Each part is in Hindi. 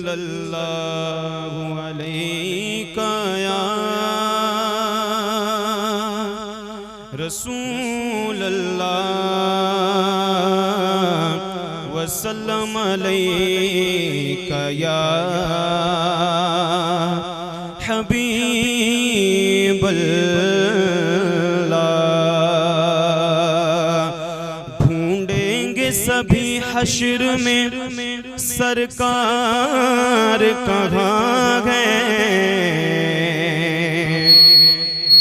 सल्लल्लाहु अलैका या रसूल अल्लाह वसल्लम अलैका या हबीब अल्लाह। ढूंढेंगे सभी हश्र में सरकार कहाँ गए,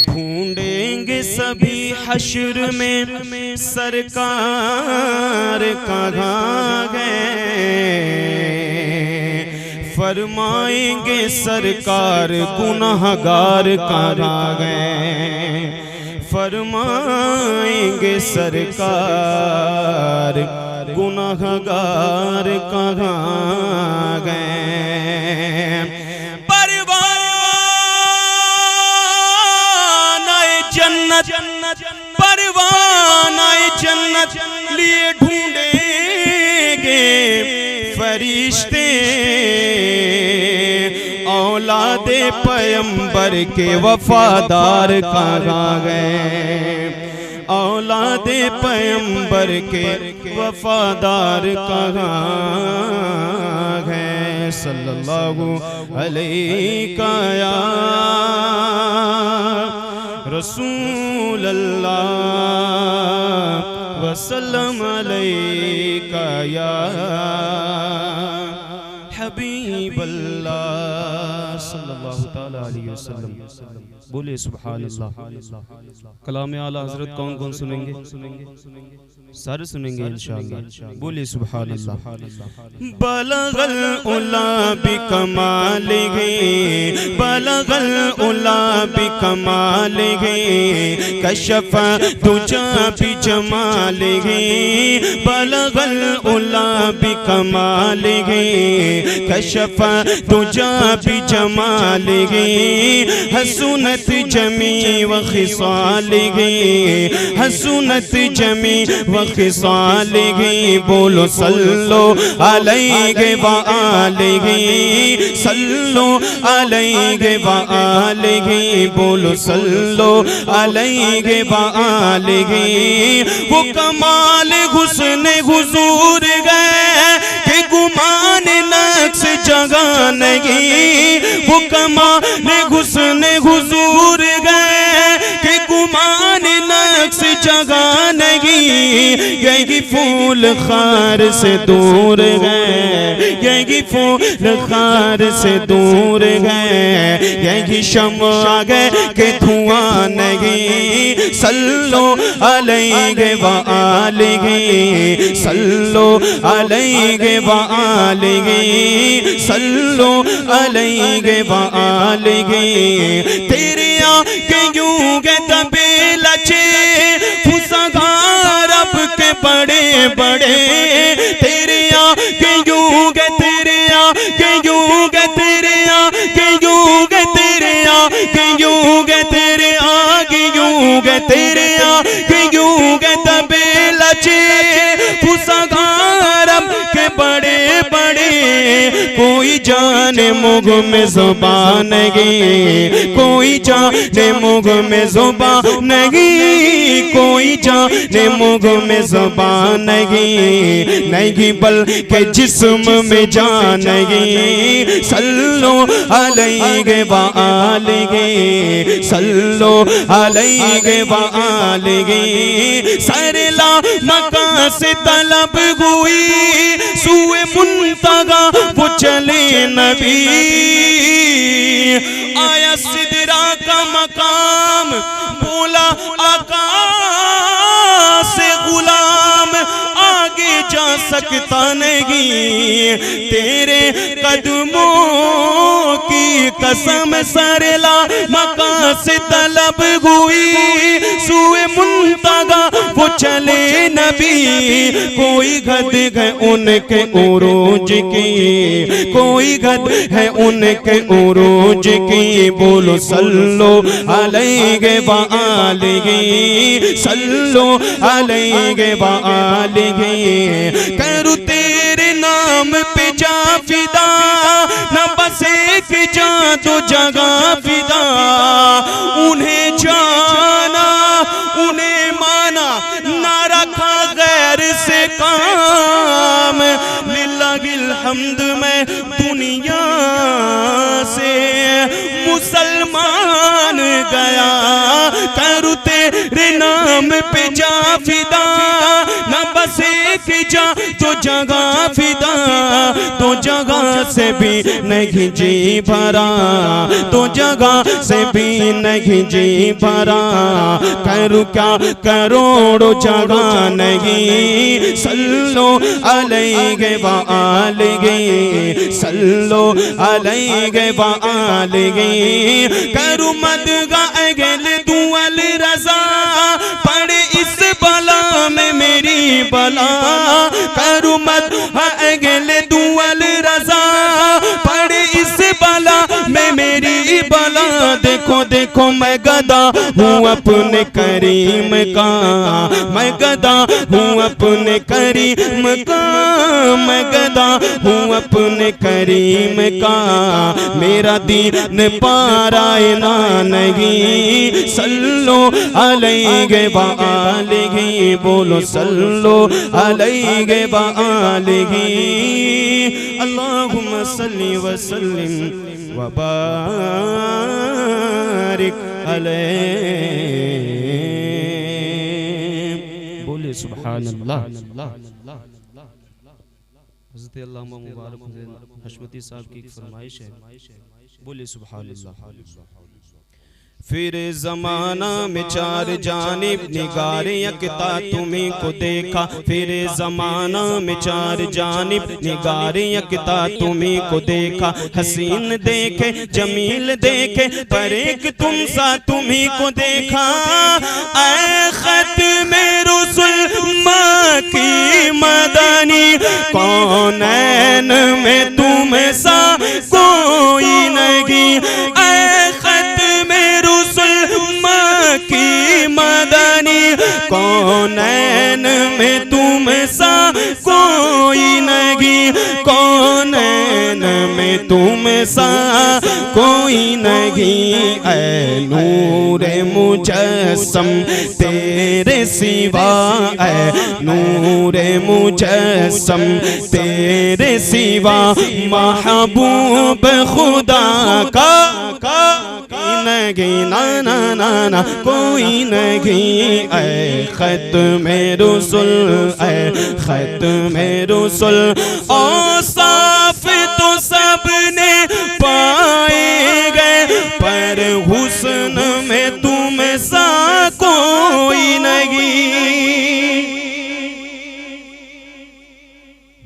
ढूंढेंगे सभी हश्र में सरकार कहाँ गए। फरमाएंगे सरकार गुनाहगार कहाँ गए, फरमाएंगे सरकार गुनाहगार कहाँ गए। परवानाए जन्नत परवानाए जन्नत लिए ढूंढेंगे फरिश्ते औलादे पैगंबर के वफादार कहाँ गए, औलादे पैगंबर के वफादार कहाँ गए। सल्लल्लाहु अलैका या रसूल अल्लाह वसल्लम अलैका या हबीब अल्लाह सल्लल्लाहु ताला अलैहि वसल्लम। बोले सुभान अल्लाह। कलाम आला हजरत कौन कौन सुनेंगे? सारे सुनेंगे इंशाअल्लाह। बोले सुभान अल्लाह। बलगल उला बिकमालिही बलगल उला बिकमालिही कशफ दुजा बिजमालिही बलगल उला बिकमालिही कशफ दुजा बिजमालिही हसनत जमी व खिसालिही हसनत जमी व खिसालिही। बोलो सल्लो अलैहि व आलिही सल्लो अलैहि व आलिही। बोलो सल्लो अलैहि व आलिही। वो कमाल हुस्न हुजूर गए कि गुमान नक्श जगह नहीं, वो कमाल हुस्न हुजूर गए कि गुमान नक्श जगह नहीं। यही फूल खार से दूर गए, यही फूल खार से दूर गए, यही शम्आ गए कि धुआं नहीं। सल्लो अलैहि व आलिही सल्लो अलैहि व आलिही सल्लो अलैहि व आलिही। तेरे आगे यूं के तबे लचे फुसगार अब के बड़े बड़े, तेरे आगे यूं के तेरे आगे यूं के तेरे आगे यूं के तेरे आगे यूं के तेरे आगे यूं के तेरे आगे यूं के तबे लचे फुसगार अब के बड़े बड़े। कोई जाने मुख में ज़ुबान नहीं, कोई जाने मुख में ज़ुबान नहीं, कोई जाने मुख में ज़ुबान नहीं, नहीं बल्कि जिस्म में जान नहीं। सल्लो अलैहि व आलिही सल्लो अलैहि व आलिही। सरला मका से तलब हुई सुए मुंतगा वो चले नबी। आया सिदरा का मकाम बोला आका से गुलाम आगे जा सकता नहीं, तेरे कदमों की कसम सरला मका से तलब हुई सुए मुंतगा वो चले नबी। कोई गद है उनके उरूज की, कोई गद है उनके उरूज की। बोलो सल्लो अलैहि व आलिही सल्लो अलैहि व आलिही। करूँ तेरे नाम पे जा फिदा हमद मैं दुनिया से मुसलमान गया, करूँ तेरे नाम पे जा फिदा, न बस एक जा तो जगह फिदा, तो जगह से भी नहीं जी भरा, तो जगह से भी नहीं जी भरा, करूँ क्या करोड़ों जगह नहीं, सल्लो अलैहि व आलिहि, सल्लो अलैहि व आलिहि, करूँ मदगा अगल दुअल रज़ा, पड़े इस बला में मेरी बला, करूँ मदगा अगल दुअल रज़ा, पड़े इस बला में मेरी बला, देखो देखो मैं गदा हूँ अपने करीम का, मैं गदा हूँ अपने करीम का, मैं गदा हूँ अपने करीम का, मेरा दीन पारायना नहीं, सल्लो अलैहि व आलिहि, बोलो सल्लो अलैहि व आलिहि, अल्लाहुम्मा सल्लि व सल्लिम व बारिक अलैहि, बोले सुभान अल्लाह। हज़रत अल्लामा मुबारक हशमती साहब की एक फरमाइश है, बोले सुभान अल्लाह। फिर ज़माना में चार जानिब निगारे यकता तुम्हीं को देखा, फिर ज़माना में चार जानिब निगारे यकता तुम्हीं को देखा, हसीन देखे जमील देखे पर एक तुम सा तुम्हीं को देखा, ऐ ख़त्मे रुसूल मक्की मदनी, कौनैन में तुम सा कोई नहीं, ऐ ख़त्मे की मदनी, कौनैन में तुम सा कोई नहीं, कौनैन में तुम सा कोई नहीं, ऐ नूरे मुजस्सम तेरे सिवा, ऐ नूरे मुजस्सम तेरे सिवा, महबूब खुदा का नहीं, ना ना ना ना कोई नहीं, ऐ ख़त्मे रुसूल, ऐ ख़त्मे रुसूल, औसाफ तो सबने पाए गए, पर हुस्न में तुम सा कोई नहीं।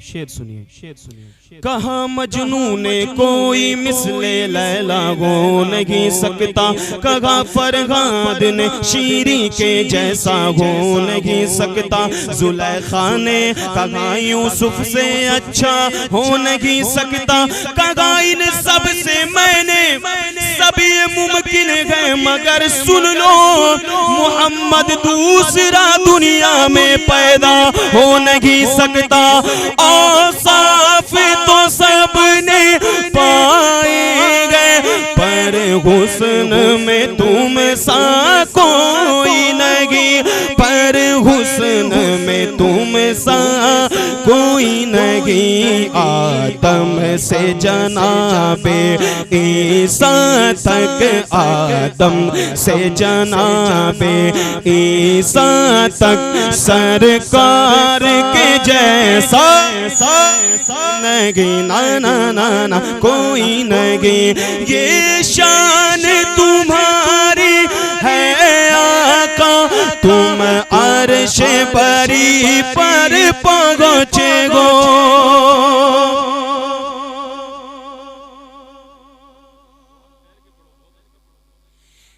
शेर सुनिए, शेर सुनिए। कहा मजनू ने कोई मिसले लैला हो नहीं सकता, कहा फरहाद ने शीरी के जैसा हो नहीं सकता, जुलेखा ने कहा यूसुफ से अच्छा हो नहीं सकता, कहा इन सब से मैंने सभी मुमकिन है मगर सुन लो मोहम्मद दूसरा दुनिया में पैदा हो नहीं सकता। औसाफ तो सबने पाए गए पर हुस्न में तुम सा कोई नहीं, पर हुस्न में तुम सा कोई नहीं। आदम से जनाबे ईसा तक, आदम से जनाबे ईसा तक सरकार के जैसा नहीं, ना ना ना ना कोई नहीं। ये शान तुम्हारी है आका, तुम अर्श बरी पर पहुँचे हो।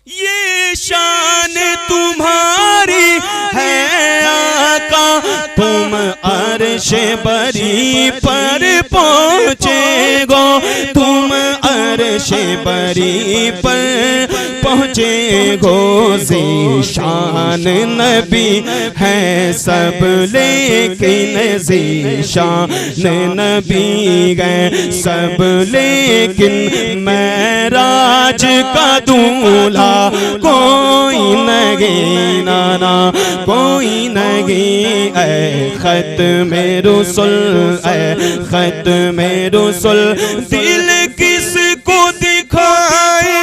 ये शान तुम्हारी है आका, तुम अर्श बरी पर पहुँचे गो, तुम अर्श बरी पर पहुँचे गो ज़ीशान नबी है सब, लेकिन ज़ीशान नबी गए सब, लेकिन मेराज का दूल्हा कोई नहीं, नाना कोई नहीं। ऐ ख़त्म रुसूल, ऐ ख़त्म रुसूल, दिल किसको दिखाए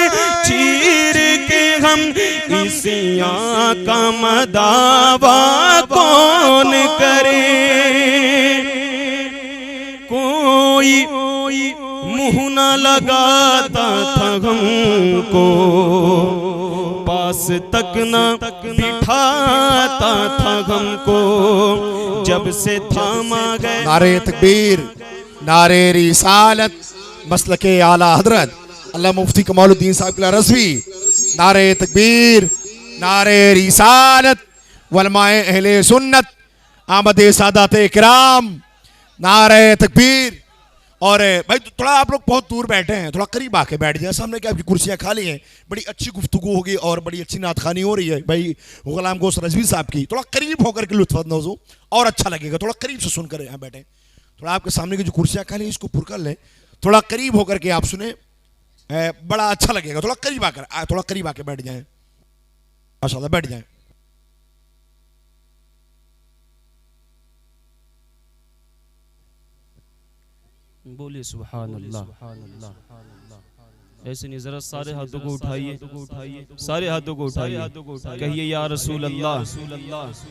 चीर के हम, इसी आका मदावा कौन करे। कोई मुँह न लगाता था हमको, पास तक न बिठाता था हमको, जब से थामा गए। नारे तकबीर, नारे रिसालत, मसलके आला हजरत अल्लाह मुफ्ती कमालुद्दीन साहब रज़वी। नारे तकबीर, नारे रिसालत, वलमाए अहले सुन्नत, आमदे सादात किराम, नारे तकबीर। और भाई थोड़ा आप लोग बहुत दूर बैठे हैं, थोड़ा करीब आके बैठ जाए, सामने क्या आपकी कुर्सियाँ खाली हैं, बड़ी अच्छी गुफ्तगू होगी और बड़ी अच्छी नातखानी हो रही है भाई गुलाम गौस रज़वी साहब की। थोड़ा करीब होकर के लुत्फ़अंदोज़ हो और अच्छा लगेगा, थोड़ा करीब से सुनकर यहाँ बैठे। थोड़ा आपके सामने की जो कुर्सियाँ खाली हैं इसको पुर कर लें, थोड़ा करीब होकर के आप सुने, बड़ा अच्छा लगेगा। थोड़ा करीब आकर, थोड़ा करीब आके बैठ जाएँ, माशाअल्लाह बैठ जाएँ। बोलिए सुभान अल्लाह। ऐसे नहीं, जरा सारे हाथों को उठाइए, सारे हाथों को उठाइए, कहिए या रसूल अल्लाह।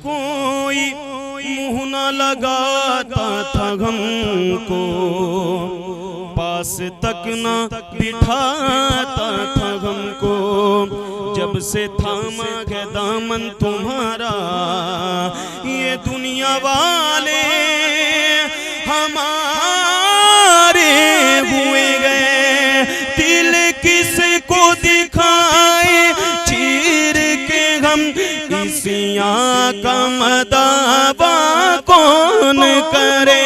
कोई मुँह न लगाता था हमको, पास तक न बिठाता था हमको, जब से थामा गया दामन तुम्हारा, ये दुनिया वाले हमारे हुए गए, दिल किसको दिखाए चीर के हम, इसी आका मदावा कौन करे,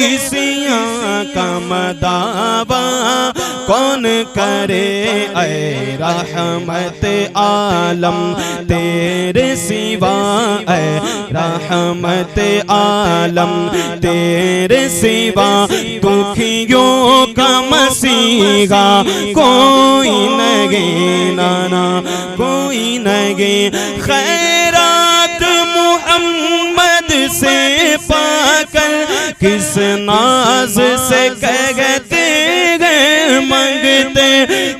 इसी आका मदावा कौन करे। ऐ रहमत आलम तेरे सिवा, ऐ रहमत आलम तेरे सिवा, दुखियों का मसीहा कोई नहीं, नाना कोई नहीं। खैरात मुहम्मद से पाकर किस नाज से कहते गए मंगते,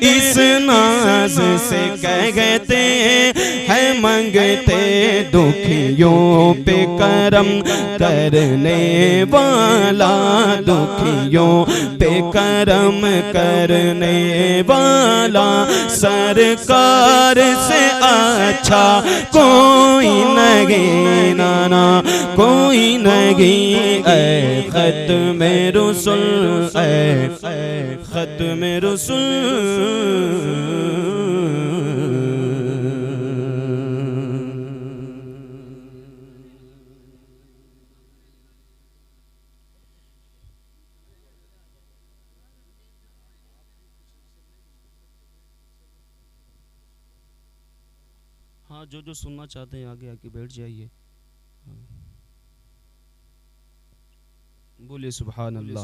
इस नाज से कहते हैं मंगते, दुखियों पे करम करने वाला, दुखियों पे करम करने वाला, सरकार से अच्छा कोई नहीं, नाना कोई नहीं। ऐ ख़त्म रुसूल, ऐ ख़त्म रुसूल, हाँ जो सुनना चाहते हैं आगे आके बैठ जाइए। बोलिए सुभान अल्लाह।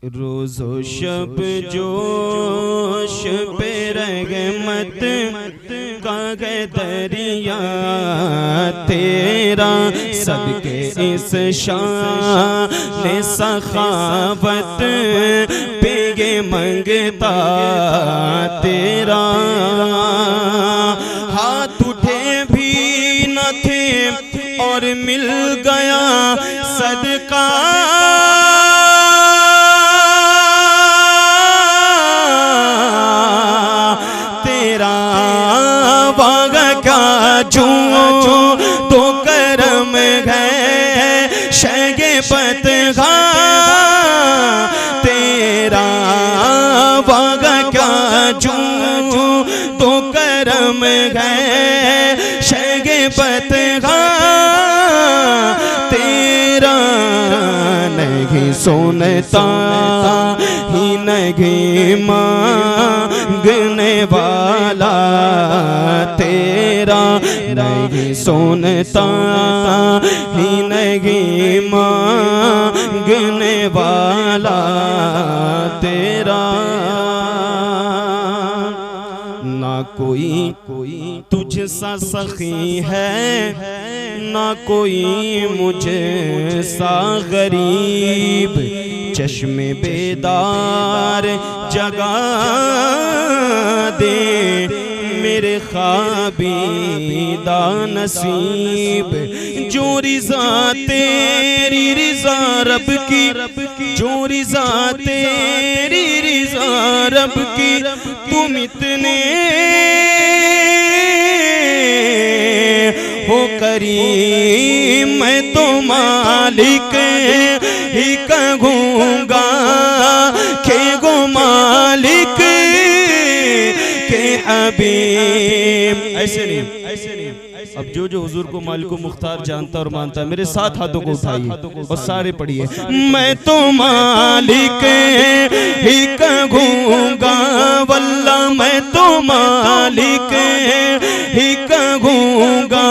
रोज़ो शब जोश पे रहमत का दरिया तेरा, सदके इस शान सखावत पे ये मंगता तेरा। हाथ उठे भी न थे और मिल गया सदका, तेरा वागा का जो तो करम है शगे बतगा, तेरा वागा का जो तो करम है शगे बतगा, तेरा नहीं सुनता ही नहीं मांगने वाला तेरा, नहीं सुनता ही नहीं मांगने वाला तेरा। ना कोई तुझसा सखी है, ना कोई मुझे सा गरीब, चश्मे बेदार जगा दे मेरे ख्वाबीदा नसीब। जो रिज़ा तेरी रिज़ा रब की, जो रिज़ा तेरी रिज़ा रब की, तुम इतने हो करीम, मैं तो मालिक ही कहूँगा के गो मालिक के हबीब। ऐसे नहीं, ऐसे नहीं। अब जो हुजूर को मालिक मुख्तार जानता और मानता है, मेरे साथ हाथों को उठाइए और सारे पढ़िए। मैं तो मालिक ही कहूँगा, वल्ला मैं तो मालिक ही कहूँगा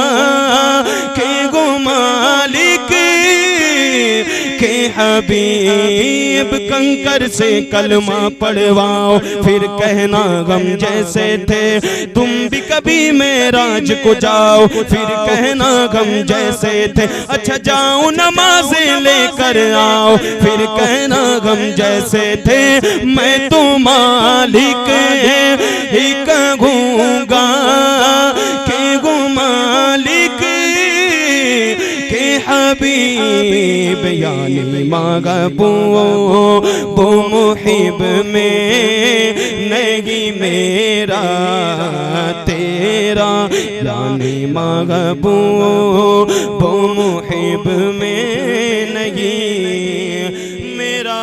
के गो मालिक के हबीब। कंकर से कलमा पढ़वाओ, फिर कहना गम जैसे थे तुम भी कभी मेराज को जाओ, फिर कहना गम जैसे थे। अच्छा जाओ नमाज़ें लेकर आओ, फिर कहना गम जैसे थे। मैं तो मालिक ही कहूँगा के गो मालिक के हबीब। यानी महबूब वो मुहिब में नहीं मेरा तेरा, यानी महबूब वो मुहिब में नहीं मेरा